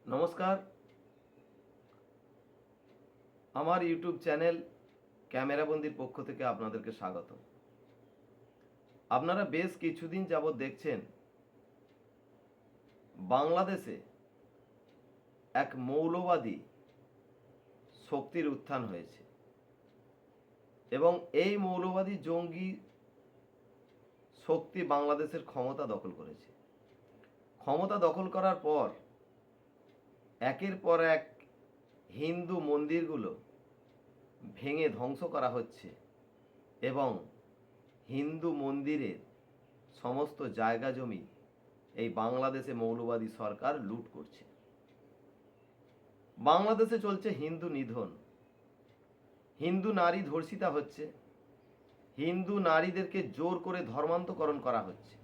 নমস্কার। আমার YouTube channel ক্যামেরাবন্দির পক্ষ থেকে আপনাদেরকে স্বাগত। আপনারা বেশ কিছুদিন যাবৎ দেখছেন বাংলাদেশে এক মৌলবাদী শক্তির উত্থান হয়েছে এবং এই মৌলবাদী জঙ্গি শক্তি বাংলাদেশের ক্ষমতা দখল করেছে। ক্ষমতা দখল করার পর একের পর এক হিন্দু মন্দিরগুলো ভেঙে ধ্বংস করা হচ্ছে এবং হিন্দু মন্দিরের সমস্ত জায়গা জমি এই বাংলাদেশে মৌলবাদী সরকার লুট করছে। বাংলাদেশে চলছে হিন্দু নিধন, হিন্দু নারী ধর্ষিতা হচ্ছে, হিন্দু নারীদেরকে জোর করে ধর্মান্তকরণ করা হচ্ছে,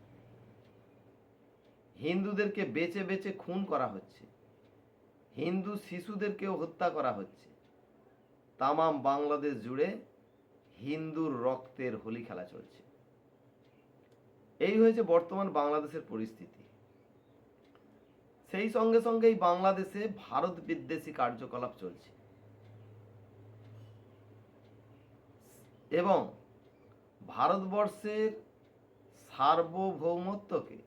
হিন্দুদেরকে বেচে বেচে খুন করা হচ্ছে, হিন্দু শিশুদেরকেও হত্যা করা হচ্ছে। তামাম বাংলাদেশ জুড়ে হিন্দুর রক্তের হোলি খেলা চলছে। এই হয়েছে বর্তমান বাংলাদেশের পরিস্থিতি। সেই সঙ্গে সঙ্গেই বাংলাদেশে ভারত বিদ্বেষী কার্যকলাপ চলছে এবং ভারতবর্ষের সার্বভৌমত্বকে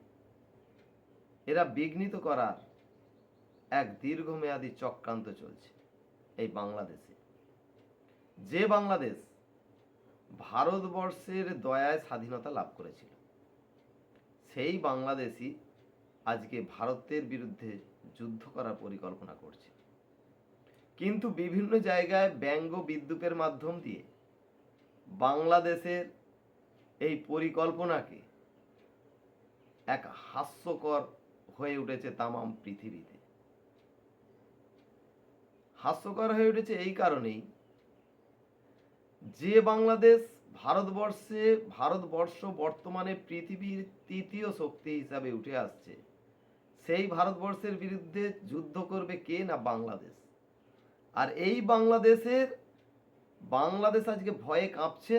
এরা বিঘ্নিত করার এক দীর্ঘমেয়াদী চক্রান্ত চলছে এই বাংলাদেশে। যে বাংলাদেশ ভারতবর্ষের দয়ায় স্বাধীনতা লাভ করেছিল, সেই বাংলাদেশই আজকে ভারতের বিরুদ্ধে যুদ্ধ করার পরিকল্পনা করছে। কিন্তু বিভিন্ন জায়গায় ব্যঙ্গ বিদ্রূপের মাধ্যম দিয়ে বাংলাদেশের এই পরিকল্পনাকে এক হাস্যকর হয়ে উঠেছে তামাম পৃথিবীতে। হাস্যকর হয়ে উঠেছে এই কারণেই যে বাংলাদেশ ভারতবর্ষ বর্তমানে পৃথিবীর তৃতীয় শক্তি হিসাবে উঠে আসছে, সেই ভারতবর্ষের বিরুদ্ধে যুদ্ধ করবে কে না বাংলাদেশ। আর এই বাংলাদেশ আজকে ভয়ে কাঁপছে।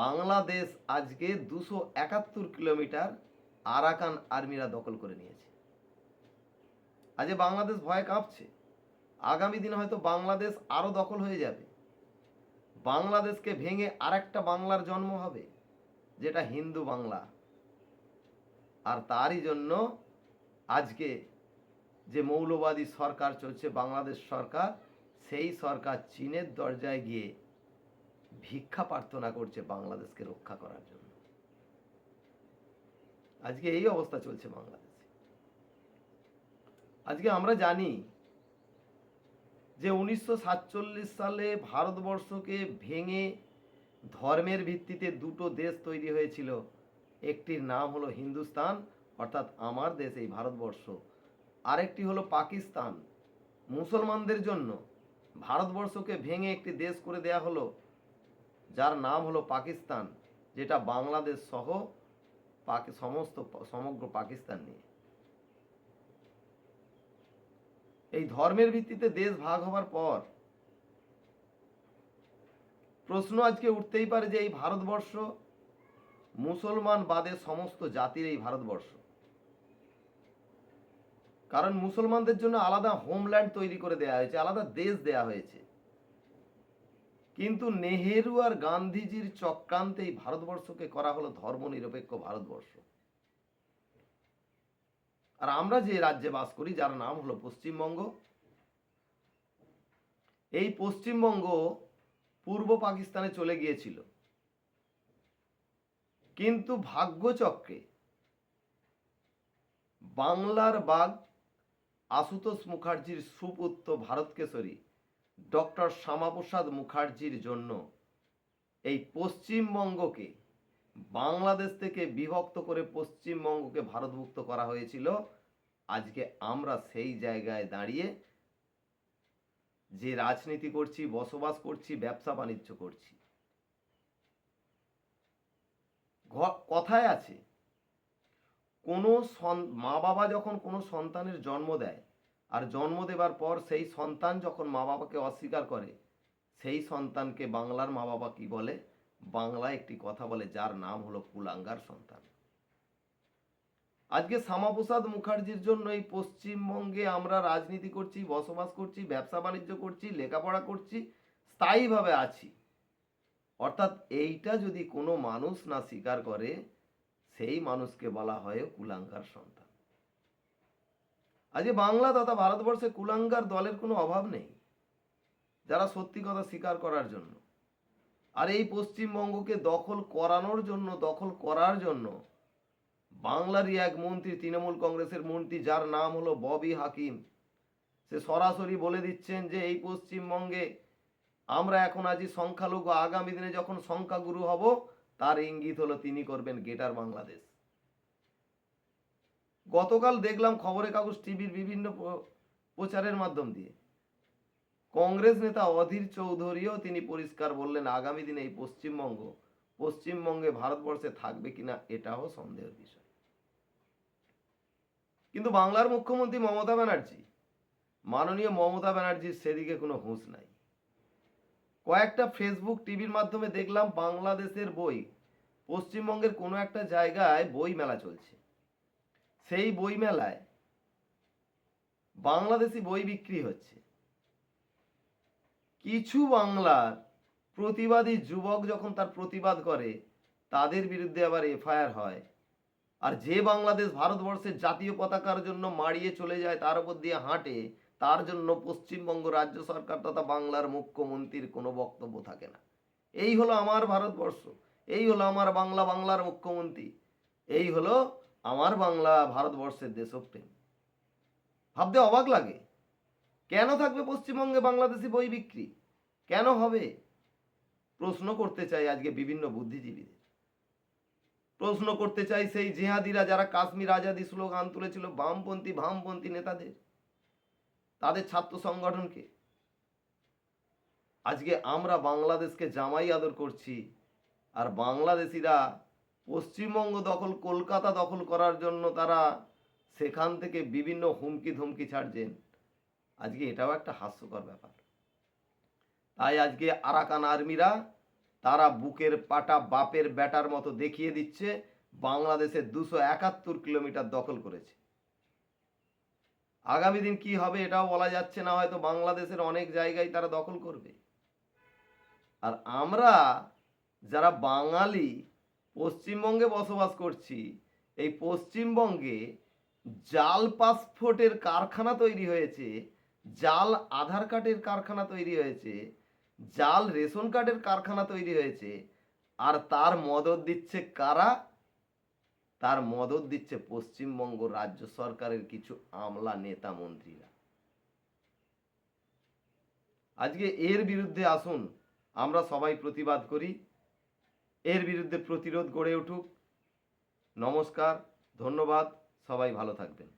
বাংলাদেশ আজকে 271 কিলোমিটার আরাকান আর্মিরা দখল করে নিয়েছে। আজকে বাংলাদেশ ভয়ে কাঁপছে। আগামী দিনে হয়তো বাংলাদেশ আরো দখল হয়ে যাবে। বাংলাদেশকে ভেঙে আরেকটা বাংলার জন্ম হবে, যেটা হিন্দু বাংলা। আর তারই জন্য আজকে যে মৌলবাদী সরকার চলছে বাংলাদেশ সরকার, সেই সরকার চীনের দরজায় গিয়ে ভিক্ষা প্রার্থনা করছে বাংলাদেশকে রক্ষা করার জন্য। আজকে এই অবস্থা চলছে বাংলাদেশে। আজকে আমরা জানি যে 1947 সালে ভারতবর্ষকে ভেঙে ধর্মের ভিত্তিতে দুটো দেশ তৈরি হয়েছিল। একটির নাম হলো হিন্দুস্তান, অর্থাৎ আমার দেশ এই ভারতবর্ষ। আরেকটি হলো পাকিস্তান, মুসলমানদের জন্য। ভারতবর্ষকে ভেঙে একটি দেশ করে দেয়া হলো, যার নাম হলো পাকিস্তান, যেটা বাংলাদেশ সহ সমগ্র পাকিস্তান নিয়ে। এই ধর্মের ভিত্তিতে দেশ ভাগ হওয়ার পর প্রশ্ন আজকে উঠতেই পারে যে এই ভারতবর্ষ মুসলমান বাদে সমস্ত জাতির এই ভারতবর্ষ। কারণ মুসলমানদের জন্য আলাদা হোমল্যান্ড তৈরি করে দেয়া হয়েছে, আলাদা দেশ দেয়া হয়েছে। কিন্তু নেহেরু আর গান্ধীজির চক্রান্তে এই ভারতবর্ষকে করা হলো ধর্মনিরপেক্ষ ভারতবর্ষ। আর আমরা যে রাজ্যে বাস করি, যার নাম হলো পশ্চিমবঙ্গ, এই পশ্চিমবঙ্গ পূর্ব পাকিস্তানে চলে গিয়েছিল। কিন্তু ভাগ্যচক্রে বাংলার বাঘ আশুতোষ মুখার্জির সুপুত্র ভারতকেশরী ডক্টর শ্যামাপ্রসাদ মুখার্জির জন্য এই পশ্চিমবঙ্গকে বাংলাদেশ থেকে বিভক্ত করে পশ্চিমবঙ্গকে ভারতভুক্ত করা হয়েছিল। আজকে আমরা সেই জায়গায় দাঁড়িয়ে যে রাজনীতি করছি, বসবাস করছি, ব্যবসা বাণিজ্য করছি। কথায় আছে, কোনো মা বাবা যখন কোনো সন্তানের জন্ম দেয়, আর জন্ম দেবার পর সেই সন্তান যখন মা বাবাকে অস্বীকার করে, সেই সন্তানকে বাংলার মা বাবা কি বলে? বাংলায় একটি কথা বলে, যার নাম হলো কুলাঙ্গার সন্তান। আজকে শ্যামাপ্রসাদ মুখার্জির জন্য এই পশ্চিমবঙ্গে আমরা রাজনীতি করছি, বসবাস করছি, ব্যবসা বাণিজ্য করছি, লেখাপড়া করছি, স্থায়ীভাবে আছি। অর্থাৎ এইটা যদি কোনো মানুষ না স্বীকার করে, সেই মানুষকে বলা হয় কুলাঙ্গার সন্তান। আজকে বাংলা তথা ভারতবর্ষে কুলাঙ্গার দলের কোনো অভাব নেই, যারা সত্যি কথা স্বীকার করার জন্য। আর এই পশ্চিমবঙ্গকে দখল করার জন্য বাংলারই এক মন্ত্রী, তৃণমূল কংগ্রেসের মন্ত্রী, যার নাম হলো ববি হাকিম, সে সরাসরি বলে দিচ্ছেন যে এই পশ্চিমবঙ্গে আমরা এখন আছি সংখ্যালঘু, আগামী দিনে যখন সংখ্যাগুরু হব, তার ইঙ্গিত হলো তিনি করবেন গ্রেটার বাংলাদেশ। গতকাল দেখলাম খবরে কাগজ, টিভির বিভিন্ন প্রচারের মাধ্যম দিয়ে কংগ্রেস নেতা অধীর চৌধুরীও তিনি পরিষ্কার বললেন, আগামী দিনে এই পশ্চিমবঙ্গে ভারতবর্ষে থাকবে কিনা এটাও সন্দেহের বিষয়। কিন্তু বাংলার মুখ্যমন্ত্রী মমতা ব্যানার্জি, মাননীয় মমতা ব্যানার্জির সেদিকে কোনো হুঁশ নাই। কয়েকটা ফেসবুক, টিভির মাধ্যমে দেখলাম বাংলাদেশের বই, পশ্চিমবঙ্গের কোনো একটা জায়গায় বই মেলা চলছে। সেই বই মেলায় বাংলাদেশি বই বিক্রি হচ্ছে। কিছু বাংলার প্রতিবাদী যুবক যখন তার প্রতিবাদ করে, তাদের বিরুদ্ধে আবার এফআইআর হয়। আর যে বাংলাদেশ ভারতবর্ষের জাতীয় পতাকার জন্য মাড়িয়ে চলে যায়, তার উপর দিয়ে হাঁটে, তার জন্য পশ্চিমবঙ্গ রাজ্য সরকার তথা বাংলার মুখ্যমন্ত্রীর কোনো বক্তব্য থাকে না। এই হলো আমার ভারতবর্ষ, এই হলো আমার বাংলা, বাংলার মুখ্যমন্ত্রী, এই হলো আমার বাংলা, ভারতবর্ষের দেশপ্রেম। ভাবতে অবাক লাগে, কেন থাকবে পশ্চিমবঙ্গে বাংলাদেশি বই বিক্রি? কেন হবে? প্রশ্ন করতে চাই আজকে বিভিন্ন বুদ্ধিজীবীদের, প্রশ্ন করতে চাই সেই জিহাদিরা যারা কাশ্মীর আজাদি স্লোগান তুলেছিল, ভামপন্থী নেতাদের, তাদের ছাত্র সংগঠনকে। আজকে আমরা বাংলাদেশকে জামাই আদর করছি, আর বাংলাদেশিরা পশ্চিমবঙ্গ দখল, কলকাতা দখল করার জন্য তারা সেখান থেকে বিভিন্ন হুমকি ধমকি ছাড়ছেন। আজকে এটাও একটা হাস্যকর ব্যাপার। তাই আজকে আরাকান আর্মিরা তারা বুকের পাটা বাপের বেটার মতো দেখিয়ে দিচ্ছে, বাংলাদেশের 271 কিলোমিটার দখল করেছে। আগামী দিন কি হবে এটাও বলা যাচ্ছে না, হয়তো বাংলাদেশের অনেক জায়গায় তারা দখল করবে। আর আমরা যারা বাঙালি পশ্চিমবঙ্গে বসবাস করছি, এই পশ্চিমবঙ্গে জাল পাসপোর্টের কারখানা তৈরি হয়েছে, জাল আধার কার্ডের কারখানা তৈরি হয়েছে, জাল রেশন কার্ডের কারখানা তৈরি হয়েছে। আর তার মদত দিচ্ছে কারা? তার মদত দিচ্ছে পশ্চিমবঙ্গ রাজ্য সরকারের কিছু আমলা নেতা মন্ত্রীরা। আজকে এর বিরুদ্ধে আসুন আমরা সবাই প্রতিবাদ করি, এর বিরুদ্ধে প্রতিরোধ গড়ে উঠুক। নমস্কার, ধন্যবাদ, সবাই ভালো থাকবেন।